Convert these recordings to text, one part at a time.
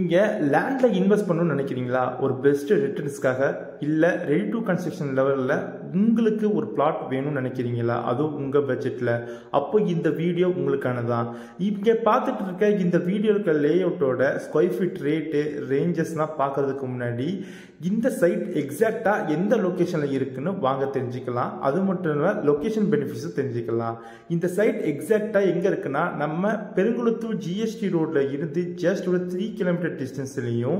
நீங்க லேண்ட்ல இன்வெஸ்ட் பண்ணணும்னு நினைக்கிறீங்களா? ஒரு பெஸ்ட் ரிட்டர்ன்ஸ்க்காக இல்ல ரெடி டு கன்ஸ்ட்ரக்ஷன் லெவல்ல உங்களுக்கு ஒரு பிளாட் வேணும்னு நினைக்கிறீங்களா? அதுவும் உங்க பட்ஜெட்ல. அப்போ இந்த வீடியோ உங்களுக்கானதான். இங்க பார்த்துட்டு இருக்க இந்த வீடியோ இருக்க லேஅவுட்டோட ஸ்கொயர் ஃபீட் ரேட்டு ரேஞ்சஸ்லாம் பார்க்கறதுக்கு முன்னாடி இந்த சைட் எக்ஸாக்டா எந்த லொகேஷன்ல இருக்குன்னு வாங்க தெரிஞ்சுக்கலாம். அது மட்டும் இல்ல லொகேஷன் பெனிஃபிட்ஸும் தெரிஞ்சுக்கலாம். இந்த சைட் எக்ஸாக்டா எங்க இருக்குன்னா நம்ம பெருங்குளத்தூர் ஜிஎஸ்டி ரோட்ல இருந்து ஜஸ்ட் ஒரு 3 கிலோமீட்டர் டிஸ்டன்ஸ்லையும்,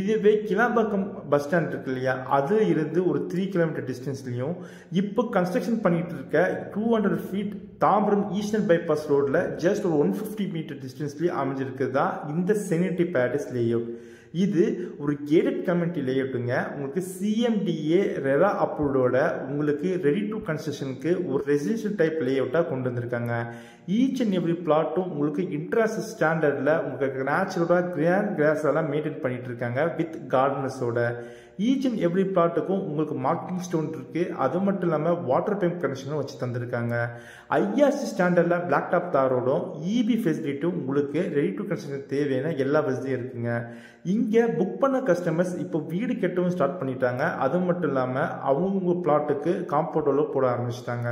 இதுவே கிளாம்பாக்கம் பஸ் ஸ்டாண்ட் இருக்கு இல்லையா, அது இருந்து ஒரு 3 கிலோமீட்டர் டிஸ்டன்ஸ்லையும், இப்போ கன்ஸ்ட்ரக்ஷன் பண்ணிட்டு இருக்க 200 ஃபீட் தாம்பரம் ஈஸ்டர்ன் பைபாஸ் ரோட்ல ஜஸ்ட் ஒரு 150 மீட்டர் டிஸ்டன்ஸ்லயே அமைஞ்சிருக்குதா இந்த செனிட்டி பேலஸ் லேஅவுட். இது ஒரு கேட்டட் கம்யூனிட்டி லேஅவுட்டுங்க. உங்களுக்கு சிஎம்டிஏ ரெரா அப்ரூவ்டோட உங்களுக்கு ரெடி டு கன்ஸ்ட்ரக்ஷனுக்கு ஒரு ரெசிடென்ஷியல் டைப் லேஅவுட்டாக கொண்டு வந்திருக்காங்க. ஈச் அண்ட் எவ்ரி பிளாட்டும் உங்களுக்கு இன்டர்நேஷனல் ஸ்டாண்டர்டில் உங்களுக்கு நேச்சுரலாக கிராண்ட் கிராஸ் எல்லாம் மெயின்டைன் பண்ணிட்டு இருக்காங்க வித் கார்டனர்ஸோட. ஈச் அண்ட் எவ்ரி பிளாட்டுக்கும் உங்களுக்கு மார்க்கிங் ஸ்டோன் இருக்கு. அது மட்டும் இல்லாமல் வாட்டர் பைப் கனெக்ஷனும் வச்சு தந்திருக்காங்க. ஐஆர்சி ஸ்டாண்டர்டில் பிளாக் டாப் தாரோடும் இபி ஃபெசிலிட்டியும் உங்களுக்கு ரெடி டு கன்ஸ்ட்ரக்ஷன் தேவையான எல்லா வசதியும் இருக்குங்க. இங்கே புக் பண்ண கஸ்டமர்ஸ் இப்போ வீடு கட்டவும் ஸ்டார்ட் பண்ணிட்டாங்க. அது மட்டும் இல்லாமல் அவங்க பிளாட்டுக்கு காம்பவுண்ட் போட ஆரம்பிச்சிட்டாங்க.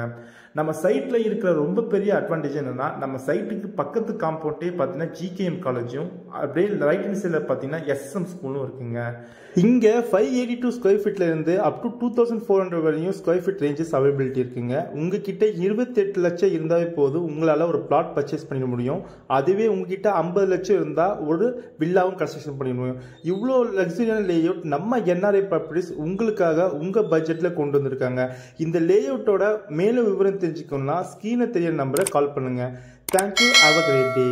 நம்ம சைட்டில் இருக்கிற ரொம்ப பெரிய அட்வான்டேஜ் என்னன்னா, நம்ம சைட்டுக்கு பக்கத்து காம்பவுண்டே பார்த்தீங்கன்னா ஜிகேஎம் காலேஜும், அப்படியே ரைட் ஹேண்ட் சைடில் பார்த்தீங்கன்னா எஸ்எம் ஸ்கூலும் இருக்குங்க. இங்கே 582 ஸ்கொயர் ஃபீட்ல இருந்து அப் டு 2400 வரையும் ஸ்கொயர் ஃபீட் ரேஞ்சஸ் அவைலபிலிட்டி இருக்குங்க. உங்ககிட்ட 28 லட்சம் இருந்தாவே போதும் உங்களால் ஒரு பிளாட் பர்ச்சேஸ் பண்ணிட முடியும். அதுவே உங்ககிட்ட 50 லட்சம் இருந்தால் ஒரு வில்லாவும் கன்ஸ்ட்ரக்ஷன் பண்ணிட முடியும். இவ்வளோ லக்ஸரியான லேஅவுட் நம்ம என்ஆர்ஐ ப்ராப்பர்ட்டிஸ் உங்களுக்காக உங்கள் பட்ஜெட்டில் கொண்டு வந்திருக்காங்க. இந்த லேஅவுட்டோட மேலும் விவரம் தெரிஞ்சுக்கணும்னா ஸ்க்ரீனில் தெரியற நம்பரை கால் பண்ணுங்கள். Thank you. Have a great day.